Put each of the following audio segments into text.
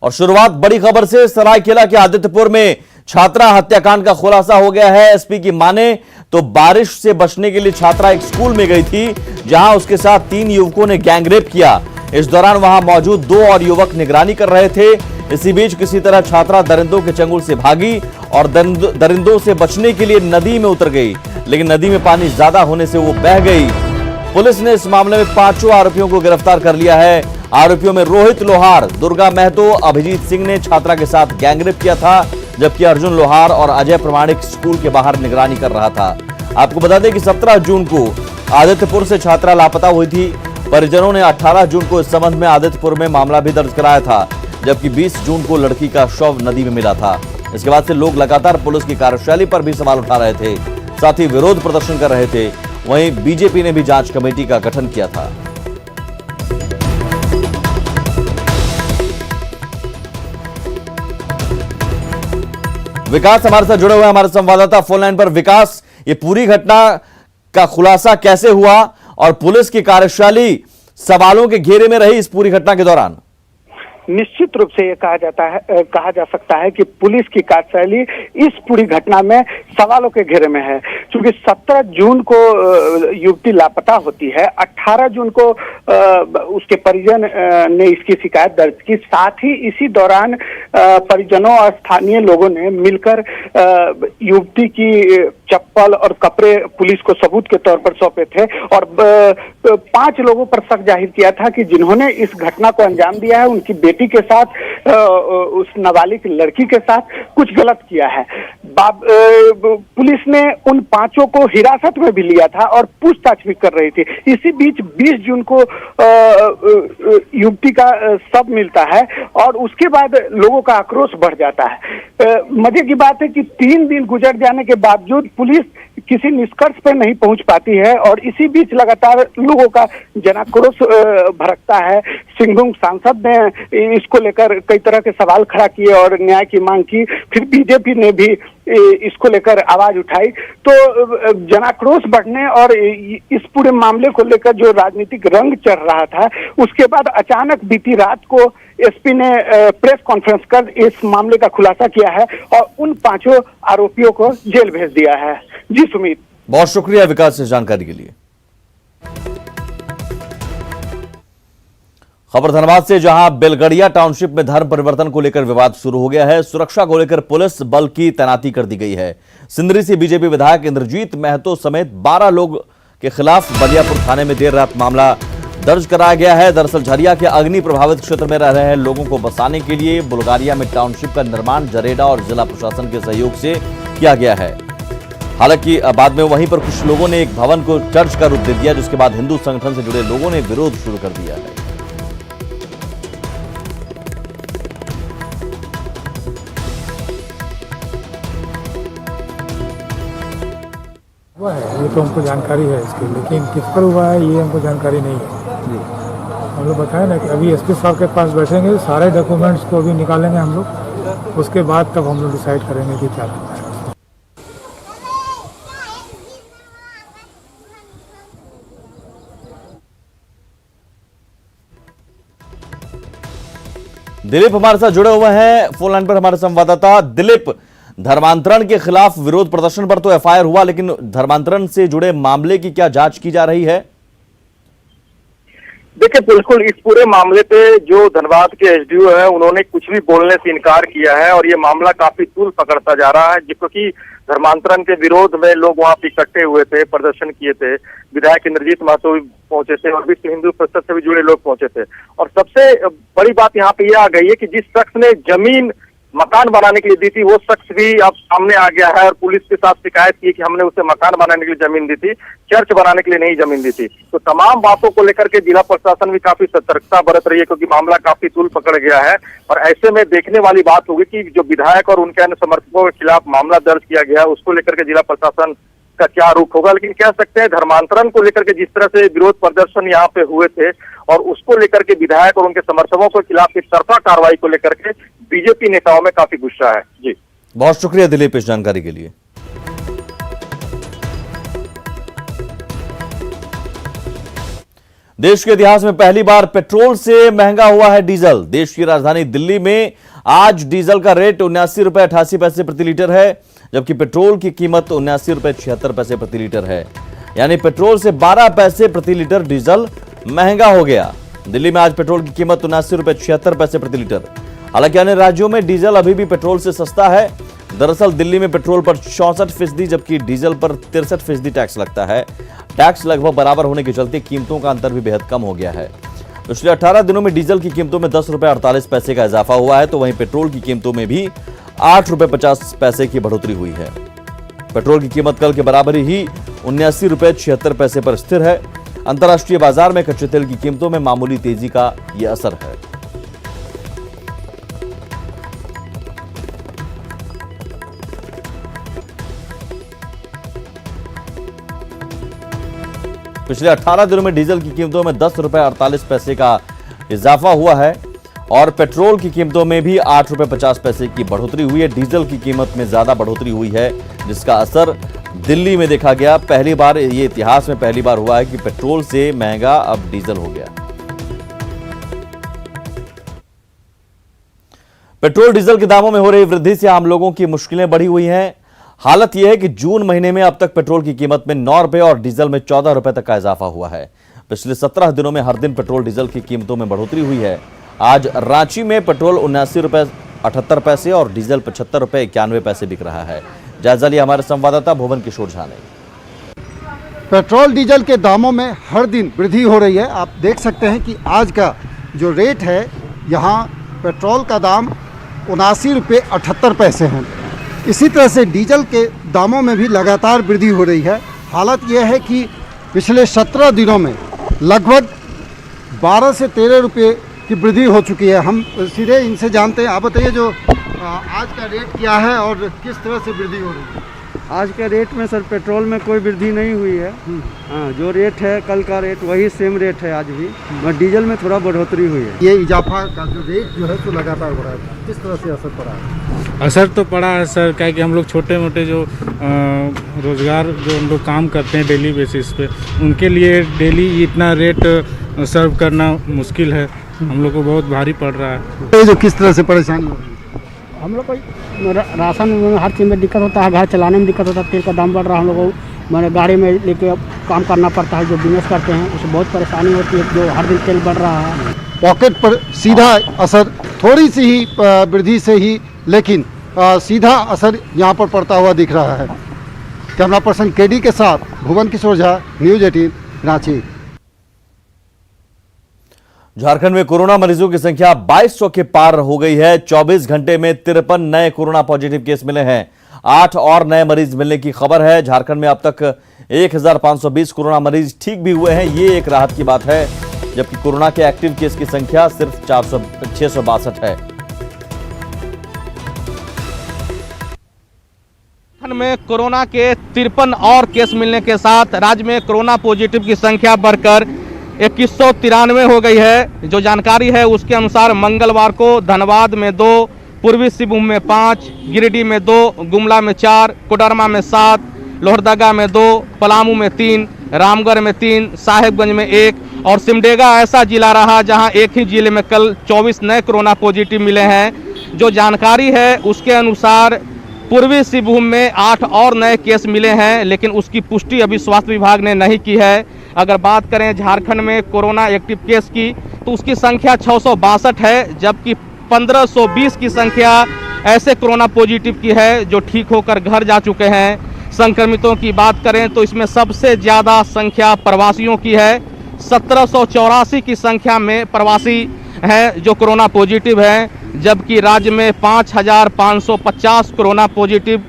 और शुरुआत बड़ी खबर से। सरायकेला के आदित्यपुर में छात्रा हत्याकांड का खुलासा हो गया है। एसपी की माने तो बारिश से बचने के लिए छात्रा एक स्कूल में गई थी, जहां उसके साथ 3 युवकों ने गैंगरेप किया। इस दौरान वहां मौजूद 2 और युवक निगरानी कर रहे थे। इसी बीच किसी तरह छात्रा दरिंदों के चंगुल से भागी और दरिंदों से बचने के लिए नदी में उतर गई, लेकिन नदी में पानी ज्यादा होने से वो बह गई। पुलिस ने इस मामले में 5 आरोपियों को गिरफ्तार कर लिया है। आरोपियों में रोहित लोहार, दुर्गा महतो, अभिजीत सिंह ने छात्रा के साथ गैंगरेप किया था, जबकि अर्जुन लोहार और अजय प्रमाणिक स्कूल के बाहर निगरानी कर रहा था। आपको बता दें कि 17 जून को आदित्यपुर से छात्रा लापता हुई थी। परिजनों ने 18 जून को इस संबंध में आदित्यपुर में मामला भी दर्ज कराया था, जबकि 20 जून को लड़की का शव नदी में मिला था। इसके बाद से लोग लगातार पुलिस की कार्यशैली पर भी सवाल उठा रहे थे, साथ ही विरोध प्रदर्शन कर रहे थे। वहीं बीजेपी ने भी जांच कमेटी का गठन किया था। विकास हमारे साथ जुड़े हुए हमारे संवाददाता फोन लाइन पर। विकास, ये पूरी घटना का खुलासा कैसे हुआ और पुलिस की कार्यशैली सवालों के घेरे में रही इस पूरी घटना के दौरान? निश्चित रूप से ये कहा जा सकता है कि पुलिस की कार्यशैली इस पूरी घटना में सवालों के घेरे में है, क्योंकि 17 जून को युवती लापता होती है। 18 जून को उसके परिजन ने इसकी शिकायत दर्ज की। साथ ही इसी दौरान परिजनों और स्थानीय लोगों ने मिलकर युवती की चप्पल और कपड़े पुलिस को सबूत के तौर पर सौंपे थे और 5 लोगों पर शक जाहिर किया था कि जिन्होंने इस घटना को अंजाम दिया है, उनकी बेटी के साथ, उस नाबालिग लड़की के साथ कुछ गलत किया है। पुलिस ने उन 5 को हिरासत में भी लिया था और पूछताछ भी कर रही थी। इसी बीच 20 जून को युवती का शव मिलता है और उसके बाद लोगों का आक्रोश बढ़ जाता है। मजे की बात है कि 3 दिन गुजर जाने के बावजूद पुलिस किसी निष्कर्ष पर नहीं पहुंच पाती है और इसी बीच लगातार लोगों का जनाक्रोश भड़कता है। सिंहभूम सांसद ने इसको लेकर कई तरह के सवाल खड़ा किए और न्याय की मांग की। फिर बीजेपी ने भी इसको लेकर आवाज उठाई। तो जनाक्रोश बढ़ने और इस पूरे मामले को लेकर जो राजनीतिक रंग चढ़ रहा था, उसके बाद अचानक बीती रात को एसपी ने प्रेस कॉन्फ्रेंस कर इस मामले का खुलासा किया है और उन 5 आरोपियों को जेल भेज दिया है। जी सुमित, बहुत शुक्रिया विकास इस जानकारी के लिए। खबर धनबाद से, जहां बेलगड़िया टाउनशिप में धर्म परिवर्तन को लेकर विवाद शुरू हो गया है। सुरक्षा को लेकर पुलिस बल की तैनाती कर दी गई है। सिंदरी से बीजेपी विधायक इंद्रजीत महतो समेत 12 लोग के खिलाफ बलियापुर थाने में देर रात मामला दर्ज कराया गया है। दरअसल झरिया के अग्नि प्रभावित क्षेत्र में रह रहे लोगों को बसाने के लिए बुल्गारिया में टाउनशिप का निर्माण जरेडा और जिला प्रशासन के सहयोग से किया गया है। हालांकि बाद में वहीं पर कुछ लोगों ने एक भवन को चर्च का रूप दे दिया, जिसके बाद हिंदू संगठन से जुड़े लोगों ने विरोध शुरू कर दिया है। हुआ है, ये तो हमको जानकारी है इसकी, लेकिन किस पर हुआ है ये हमको जानकारी नहीं है। हम लोग बताए ना कि अभी एसपी साहब के पास बैठेंगे, सारे डॉक्यूमेंट्स को अभी निकालेंगे हम लोग, उसके बाद तब हम लोग डिसाइड करेंगे कि क्या करना है। दिलीप हमारे साथ जुड़े हुए हैं फोन लाइन पर, हमारे संवाददाता दिलीप। धर्मांतरण के खिलाफ विरोध प्रदर्शन पर तो एफआईआर हुआ, लेकिन धर्मांतरण से जुड़े मामले की क्या जांच की जा रही है? देखिए, बिल्कुल इस पूरे मामले पे जो धनबाद के एसडीओ है, उन्होंने कुछ भी बोलने से इनकार किया है और ये मामला काफी तूल पकड़ता जा रहा है, क्योंकि धर्मांतरण के विरोध में लोग वहां पे इकट्ठे हुए थे, प्रदर्शन किए थे। विधायक इंद्रजीत महतो भी पहुंचे थे और विश्व हिंदू परिषद से भी जुड़े लोग पहुंचे थे। और सबसे बड़ी बात यहाँ पे यह आ गई है कि जिस शख्स ने जमीन मकान बनाने के लिए दी थी, वो शख्स भी अब सामने आ गया है और पुलिस के साथ शिकायत की कि हमने उसे मकान बनाने के लिए जमीन दी थी, चर्च बनाने के लिए नहीं जमीन दी थी। तो तमाम बातों को लेकर के जिला प्रशासन भी काफी सतर्कता बरत रही है, क्योंकि मामला काफी तूल पकड़ गया है। और ऐसे में देखने वाली बात होगी कि जो विधायक और उनके अन्य समर्थकों के खिलाफ मामला दर्ज किया गया है, उसको लेकर के जिला प्रशासन का क्या रुख होगा। लेकिन कह सकते हैं धर्मांतरण को लेकर के जिस तरह से विरोध प्रदर्शन यहाँ पे हुए थे और उसको लेकर के विधायक और उनके समर्थकों के खिलाफ एक तरफा कार्रवाई को लेकर के बीजेपी नेताओं में काफी गुस्सा है। जी, बहुत शुक्रिया दिलीप इस जानकारी के लिए। देश के इतिहास में पहली बार पेट्रोल से महंगा हुआ है डीजल। देश की राजधानी दिल्ली में आज डीजल का रेट 79 रुपए 88 पैसे प्रति लीटर है, जबकि पेट्रोल की कीमत 79 रुपए 76 पैसे प्रति लीटर है। यानी पेट्रोल से 12 पैसे प्रति लीटर डीजल महंगा हो गया। दिल्ली में आज पेट्रोल की कीमत 79 रुपए 76 पैसे प्रति लीटर। हालांकि अन्य राज्यों में डीजल अभी भी पेट्रोल से सस्ता है। दरअसल दिल्ली में पेट्रोल पर 64%, जबकि डीजल पर 63% टैक्स लगता है। टैक्स लगभग बराबर होने के चलते कीमतों का अंतर भी बेहद कम हो गया है। पिछले 18 दिनों में डीजल की कीमतों में 10 रुपए 48 पैसे का इजाफा हुआ है, तो वहीं पेट्रोल की कीमतों में भी 8 रुपए 50 पैसे की बढ़ोतरी हुई है। पेट्रोल की कीमत कल के बराबर ही 79 रुपए 76 पैसे पर स्थिर है। अंतर्राष्ट्रीय बाजार में कच्चे तेल की कीमतों में मामूली तेजी का यह असर है। पिछले 18 दिनों में डीजल की कीमतों में 10 रुपए 48 पैसे का इजाफा हुआ है और पेट्रोल की कीमतों में भी 8 रुपए 50 पैसे की बढ़ोतरी हुई है। डीजल की कीमत में ज्यादा बढ़ोतरी हुई है, जिसका असर दिल्ली में देखा गया। पहली बार ये इतिहास में पहली बार हुआ है कि पेट्रोल से महंगा अब डीजल हो गया। पेट्रोल डीजल के दामों में हो रही वृद्धि से आम लोगों की मुश्किलें बढ़ी हुई हैं। हालत यह है कि जून महीने में अब तक पेट्रोल की कीमत में 9 रुपए और डीजल में 14 रुपए तक का इजाफा हुआ है। पिछले 17 दिनों में हर दिन पेट्रोल डीजल की कीमतों में बढ़ोतरी हुई है। आज रांची में पेट्रोल 79 रुपए 78 पैसे और डीजल 75 रुपए 91 पैसे बिक रहा है। जायजा लिया हमारे संवाददाता भुवन किशोर झा ने। पेट्रोल डीजल के दामों में हर दिन वृद्धि हो रही है। आप देख सकते हैं कि आज का जो रेट है, यहाँ पेट्रोल का दाम 79 रुपये 78 पैसे हैं। इसी तरह से डीजल के दामों में भी लगातार वृद्धि हो रही है। हालत यह है कि पिछले 17 दिनों में लगभग 12 से 13 रुपये की वृद्धि हो चुकी है। हम सीधे इनसे जानते हैं। आप बताइए, जो आज का रेट क्या है और किस तरह से वृद्धि हो रही है? आज के रेट में सर पेट्रोल में कोई वृद्धि नहीं हुई है। हाँ, जो रेट है कल का रेट वही सेम रेट है आज भी, और डीजल में थोड़ा बढ़ोतरी हुई है। ये इजाफा का जो रेट जो है तो लगातार बढ़ा है, किस तरह से असर पड़ा है? असर तो पड़ा है सर, क्या कि हम लोग छोटे मोटे जो रोज़गार जो हम लोग काम करते हैं डेली बेसिस पे, उनके लिए डेली इतना रेट सर्व करना मुश्किल है। हम लोग को बहुत भारी पड़ रहा है। ये जो किस तरह से परेशानी हो रही है? हम लोग को राशन में हर चीज़ में दिक्कत होता है, घर चलाने में दिक्कत होता है, तेल का दाम बढ़ रहा है। हम लोग को मैंने गाड़ी में लेके काम करना पड़ता है। जो बिजनेस करते हैं उससे बहुत परेशानी होती है, जो हर दिन तेल बढ़ रहा है। पॉकेट पर सीधा असर थोड़ी सी ही वृद्धि से ही, लेकिन सीधा असर यहाँ पर पड़ता हुआ दिख रहा है। कैमरा पर्सन केडी के साथ भुवन किशोर झा, न्यूज़ 18 रांची। झारखंड में कोरोना मरीजों की संख्या 2200 के पार हो गई है। 24 घंटे में 53 नए कोरोना पॉजिटिव केस मिले हैं। 8 और नए मरीज मिलने की खबर है। झारखंड में अब तक 1520 कोरोना मरीज ठीक भी हुए हैं, ये एक राहत की बात है। जबकि कोरोना के एक्टिव केस की संख्या सिर्फ 662 है। झारखंड में कोरोना के 53 और केस मिलने के साथ राज्य में कोरोना पॉजिटिव की संख्या बढ़कर 2193 हो गई है। जो जानकारी है उसके अनुसार मंगलवार को धनबाद में 2, पूर्वी सिंहभूम में 5, गिरिडीह में 2, गुमला में 4, कोडरमा में 7, लोहरदगा में 2, पलामू में 3, रामगढ़ में 3, साहेबगंज में 1 और सिमडेगा ऐसा जिला रहा जहां एक ही जिले में कल 24 नए कोरोना पॉजिटिव मिले हैं। जो जानकारी है उसके अनुसार पूर्वी सिंहभूम में 8 और नए केस मिले हैं, लेकिन उसकी पुष्टि अभी स्वास्थ्य विभाग ने नहीं की है। अगर बात करें झारखंड में कोरोना एक्टिव केस की तो उसकी संख्या 662 है, जबकि 1520 की संख्या ऐसे कोरोना पॉजिटिव की है जो ठीक होकर घर जा चुके हैं। संक्रमितों की बात करें तो इसमें सबसे ज़्यादा संख्या प्रवासियों की है। 1784 की संख्या में प्रवासी हैं जो कोरोना पॉजिटिव हैं, जबकि राज्य में 5550 कोरोना पॉजिटिव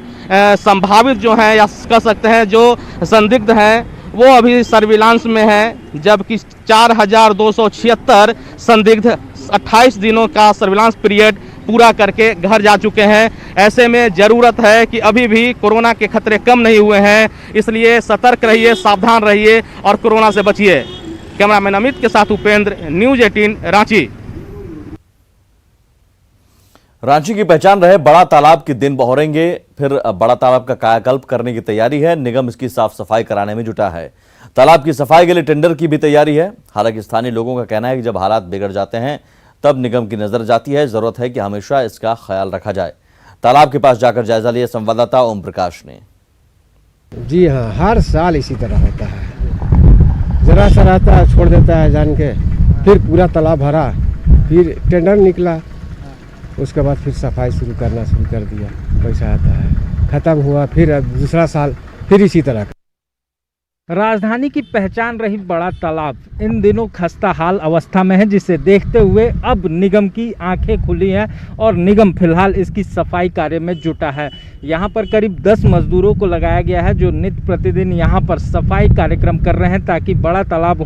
संभावित जो हैं या कह सकते हैं जो संदिग्ध हैं वो अभी सर्विलांस में हैं, जबकि 4276 संदिग्ध 28 दिनों का सर्विलांस पीरियड पूरा करके घर जा चुके हैं। ऐसे में ज़रूरत है कि अभी भी कोरोना के खतरे कम नहीं हुए हैं, इसलिए सतर्क रहिए, सावधान रहिए और कोरोना से बचिए। कैमरामैन अमित के साथ उपेंद्र, न्यूज़ 18 रांची। रांची की पहचान रहे बड़ा तालाब के दिन बहुरेंगे, फिर फिर बड़ा तालाब का कायाकल्प करने की तैयारी है। निगम इसकी साफ सफाई कराने में जुटा है। तालाब की सफाई के लिए टेंडर की भी तैयारी है। हालांकि स्थानीय लोगों का कहना है कि जब हालात बिगड़ जाते हैं तब निगम की नजर जाती है। जरूरत है कि हमेशा इसका ख्याल रखा जाए। तालाब के पास जाकर जायजा लिया संवाददाता ओम प्रकाश ने। जी हाँ, हर साल इसी तरह होता है। जरा सा रहता है, छोड़ देता है जान के, फिर पूरा तालाब भरा, फिर टेंडर निकला, उसके बाद फिर सफाई शुरू कर दिया। पैसा आता है, खत्म हुआ, फिर अब दूसरा साल फिर इसी तरह। राजधानी की पहचान रही बड़ा तालाब इन दिनों खस्ता हाल अवस्था में है, जिसे देखते हुए अब निगम की आंखें खुली हैं और निगम फिलहाल इसकी सफाई कार्य में जुटा है। यहां पर करीब 10 मजदूरों को लगाया गया है जो नित्य प्रतिदिन यहां पर सफाई कार्यक्रम कर रहे हैं ताकि बड़ा तालाब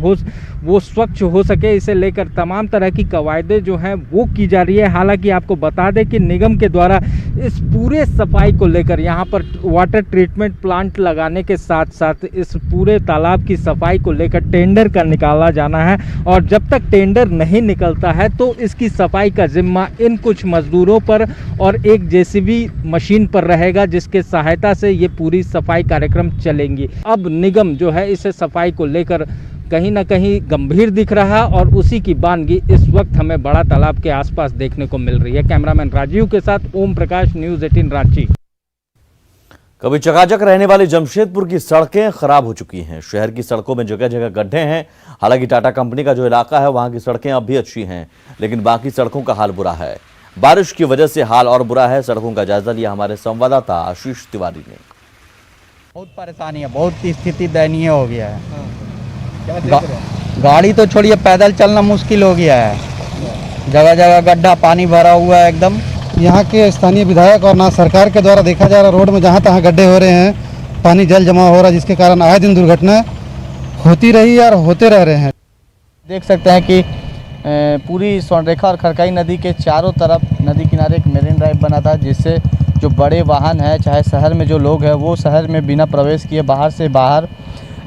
वो स्वच्छ हो सके। इसे लेकर तमाम तरह की कवायदें जो हैं वो की जा रही है। हालांकि आपको बता दें कि निगम के द्वारा इस पूरे सफाई को लेकर यहाँ पर वाटर ट्रीटमेंट प्लांट लगाने के साथ साथ इस पूरे तालाब की सफाई को लेकर टेंडर का निकाला जाना है और जब तक टेंडर नहीं निकलता है तो इसकी सफाई का जिम्मा इन कुछ मजदूरों पर और एक जेसीबी मशीन पर रहेगा, जिसके सहायता से ये पूरी सफाई कार्यक्रम चलेंगी। अब निगम जो है इसे सफाई को लेकर कहीं ना कहीं गंभीर दिख रहा है और उसी की बानगी इस वक्त हमें बड़ा तालाब के आसपास देखने को मिल रही है। कैमरामैन राजीव के साथ ओम प्रकाश, न्यूज़ 18 रांची। कभी चकाचक रहने वाली जमशेदपुर की सड़कें खराब हो चुकी हैं। शहर की सड़कों में जगह जगह गड्ढे हैं। हालांकि टाटा कंपनी का जो इलाका है वहां की सड़कें अब भी अच्छी हैं, लेकिन बाकी सड़कों का हाल बुरा है। बारिश की वजह से हाल और बुरा है। सड़कों का जायजा लिया हमारे संवाददाता आशीष तिवारी ने। बहुत परेशानी है, बहुत स्थिति दयनीय हो गया है। गाड़ी तो छोड़िए, पैदल चलना मुश्किल हो गया है। जगह जगह गड्ढा, पानी भरा हुआ है एकदम। यहाँ के स्थानीय विधायक और ना सरकार के द्वारा देखा जा रहा, रोड में जहाँ तहाँ गड्ढे हो रहे हैं, पानी जल जमा हो रहा है, जिसके कारण आए दिन दुर्घटना होती रही और होते रह रहे हैं। देख सकते हैं कि पूरी स्वर्णरेखा और खरकाई नदी के चारों तरफ नदी किनारे एक मेरीन ड्राइव बना था, जिससे जो बड़े वाहन हैं, चाहे शहर में जो लोग हैं, वो शहर में बिना प्रवेश किए बाहर से बाहर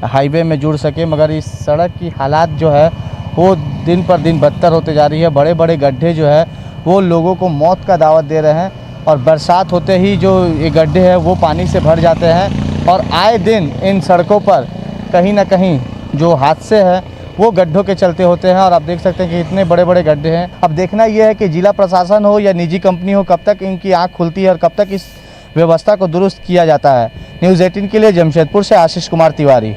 हाईवे में जुड़ सके। मगर इस सड़क की हालात जो है वो दिन पर दिन बदतर होते जा रही है। बड़े बड़े गड्ढे जो है वो लोगों को मौत का दावत दे रहे हैं और बरसात होते ही जो ये गड्ढे हैं वो पानी से भर जाते हैं और आए दिन इन सड़कों पर कहीं ना कहीं जो हादसे हैं वो गड्ढों के चलते होते हैं। और आप देख सकते हैं कि इतने बड़े बड़े गड्ढे हैं। अब देखना ये है कि जिला प्रशासन हो या निजी कंपनी हो, कब तक इनकी आँख खुलती है और कब तक इस व्यवस्था को दुरुस्त किया जाता है। न्यूज़ 18 के लिए जमशेदपुर से आशीष कुमार तिवारी।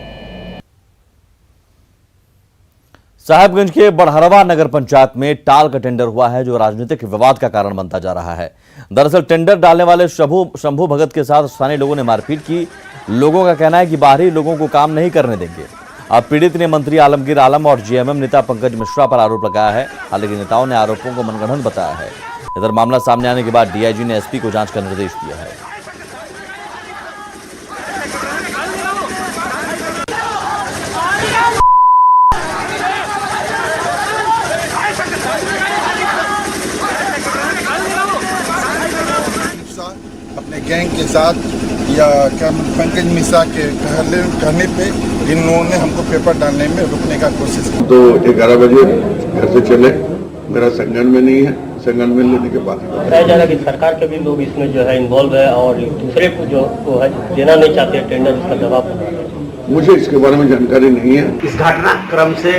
साहेबगंज के बड़हरवा नगर पंचायत में टाल का टेंडर हुआ है, जो राजनीतिक विवाद का कारण बनता जा रहा है। दरअसल टेंडर डालने वाले शंभू भगत के साथ स्थानीय लोगों ने मारपीट की। लोगों का कहना है कि बाहरी लोगों को काम नहीं करने देंगे। अब पीड़ित ने मंत्री आलमगीर आलम और जेएमएम नेता पंकज मिश्रा पर आरोप लगाया है। हालांकि नेताओं ने आरोपों को मनगढ़ंत बताया है। इधर मामला सामने आने के बाद डीआईजी ने एसपी को जांच का निर्देश दिया है। अपने गैंग के साथ या क्या पंकज मिश्रा के कहने पे इन लोगों ने हमको पेपर डालने में रुकने का कोशिश की। तो 11 बजे घर से चले, मेरा संगठन में नहीं है, संगठन में लेने के बाद बताया जा रहा है कि सरकार के भी लोग इसमें जो है इन्वॉल्व है और दूसरे को जो वो है देना नहीं चाहते टेंडर, इसका दबाव बना रहे हैं। मुझे इसके बारे में जानकारी नहीं है। इस घटनाक्रम से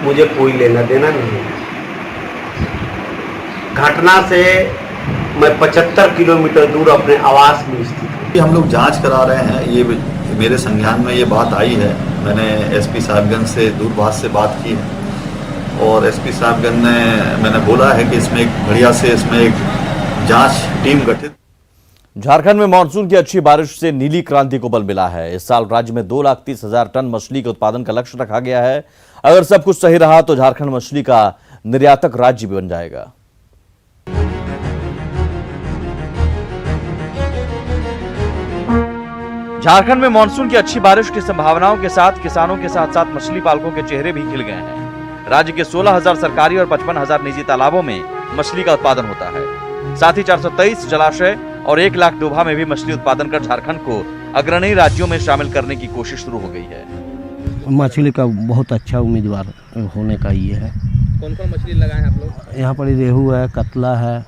मुझे कोई लेना देना नहीं है। घटना से मैं 75 किलोमीटर दूर अपने आवास में स्थित हूँ। हम लोग जांच करा रहे हैं। ये मेरे संज्ञान में ये बात आई है। मैंने एसपी साहिबगंज से दूरभाष से बात की और एसपी साहिबगंज ने मैंने बोला है कि इसमें एक बढ़िया से इसमें एक जांच टीम गठित। झारखंड में मानसून की अच्छी बारिश से नीली क्रांति को बल मिला है। इस साल राज्य में 2,30,000 टन मछली के उत्पादन का लक्ष्य रखा गया है। अगर सब कुछ सही रहा तो झारखंड मछली का निर्यातक राज्य भी बन जाएगा। झारखंड में मानसून की अच्छी बारिश की संभावनाओं के साथ किसानों के साथ साथ मछली पालकों के चेहरे भी खिल गए हैं। राज्य के 16,000 सरकारी और 55,000 निजी तालाबों में मछली का उत्पादन होता है। साथ ही 423 जलाशय और 1 लाख डोभा में भी मछली उत्पादन कर झारखंड को अग्रणी राज्यों में शामिल करने की कोशिश शुरू हो गई है। मछली का बहुत अच्छा उम्मीदवार होने का ये है। कौन कौन मछली लगाए हैं आप लोग? यहाँ पर रेहू है, कतला है,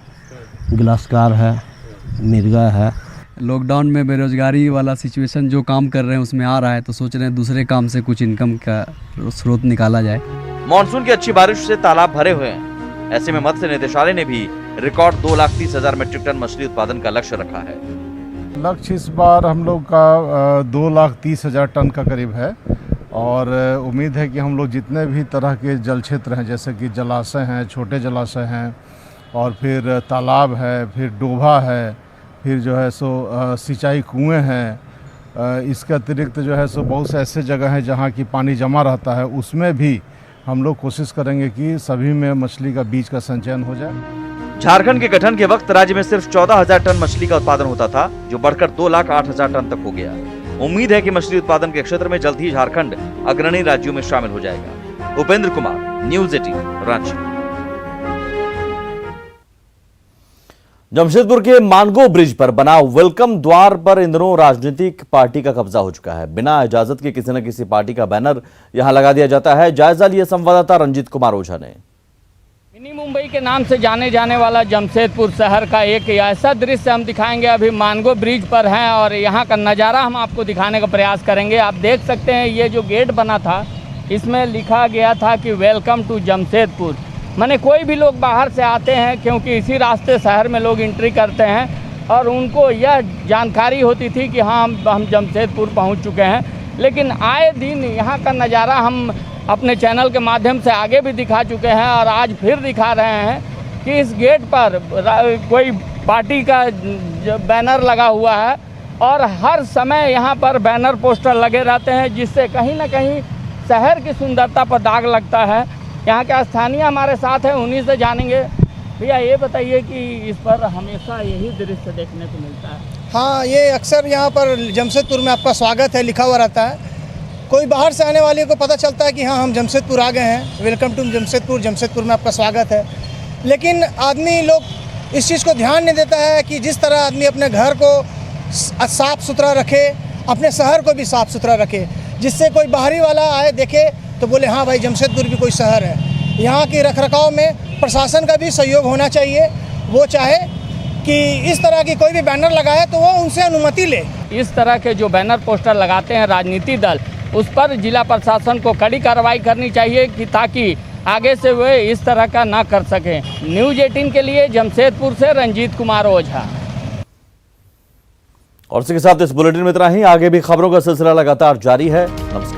गिलासकार है, मिर्गा है। लॉकडाउन में बेरोजगारी वाला सिचुएशन जो काम कर रहे हैं उसमें आ रहा है, तो सोच रहे हैं दूसरे काम से कुछ इनकम का स्रोत निकाला जाए। मानसून की अच्छी बारिश से तालाब भरे हुए हैं। ऐसे में मत्स्य निदेशालय ने भी रिकॉर्ड 2,30,000 मीट्रिक टन मछली उत्पादन का लक्ष्य रखा है। लक्ष्य इस बार हम लोग का 2,30,000 टन का करीब है और उम्मीद है कि हम लोग जितने भी तरह के जल क्षेत्र हैं, जैसे कि जलाशय हैं, छोटे जलाशय हैं और फिर तालाब है, फिर डोभा है, फिर जो है सो सिंचाई कुएं हैं, इसके अतिरिक्त जो है सो बहुत से ऐसे जगह हैं जहां की पानी जमा रहता है, उसमें भी हम लोग कोशिश करेंगे कि सभी में मछली का बीज का संचयन हो जाए। झारखंड के गठन के वक्त राज्य में सिर्फ 14,000 टन मछली का उत्पादन होता था, जो बढ़कर 2,08,000 टन तक हो गया। उम्मीद है कि मछली उत्पादन के क्षेत्र में जल्द ही झारखंड अग्रणी राज्यों में शामिल हो जाएगा। उपेंद्र कुमार, न्यूज़ 18, रांची। जमशेदपुर के मानगो ब्रिज पर बना वेलकम द्वार पर इन दिनों राजनीतिक पार्टी का कब्जा हो चुका है। बिना इजाजत के किसी न किसी पार्टी का बैनर यहां लगा दिया जाता है। जायजा लिए संवाददाता रंजीत कुमार ओझा ने। मिनी मुंबई के नाम से जाने जाने वाला जमशेदपुर शहर का एक ऐसा दृश्य हम दिखाएंगे। अभी मानगो ब्रिज पर हैं और यहाँ का नज़ारा हम आपको दिखाने का प्रयास करेंगे। आप देख सकते हैं ये जो गेट बना था, इसमें लिखा गया था कि वेलकम टू जमशेदपुर। माने कोई भी लोग बाहर से आते हैं, क्योंकि इसी रास्ते शहर में लोग एंट्री करते हैं और उनको यह जानकारी होती थी कि हाँ हम जमशेदपुर पहुँच चुके हैं। लेकिन आए दिन यहाँ का नज़ारा हम अपने चैनल के माध्यम से आगे भी दिखा चुके हैं और आज फिर दिखा रहे हैं कि इस गेट पर कोई पार्टी का बैनर लगा हुआ है और हर समय यहाँ पर बैनर पोस्टर लगे रहते हैं, जिससे कहीं ना कहीं शहर की सुंदरता पर दाग लगता है। यहाँ के स्थानीय हमारे साथ हैं, उन्हीं से जानेंगे। भैया ये बताइए कि इस पर हमेशा यही दृश्य देखने को मिलता है? हाँ, ये अक्सर यहाँ पर जमशेदपुर में आपका स्वागत है लिखा हुआ रहता है। कोई बाहर से आने वाले को पता चलता है कि हाँ हम जमशेदपुर आ गए हैं, वेलकम टू जमशेदपुर, जमशेदपुर में आपका स्वागत है। लेकिन आदमी लोग इस चीज़ को ध्यान नहीं देता है कि जिस तरह आदमी अपने घर को साफ़ सुथरा रखे, अपने शहर को भी साफ़ सुथरा रखे, जिससे कोई बाहरी वाला आए देखे तो बोले हाँ भाई जमशेदपुर भी कोई शहर है। यहाँ की रखरखाव में प्रशासन का भी सहयोग होना चाहिए। वो चाहे कि इस तरह की कोई भी बैनर लगाए तो वो उनसे अनुमति ले। इस तरह के जो बैनर पोस्टर लगाते हैं राजनीतिक दल, उस पर जिला प्रशासन को कड़ी कार्रवाई करनी चाहिए कि ताकि आगे से वे इस तरह का ना कर सकें। न्यूज़ 18 के लिए जमशेदपुर से रंजीत कुमार ओझा। और इसी के साथ इस बुलेटिन में इतना ही। आगे भी खबरों का सिलसिला लगातार जारी है। नमस्कार।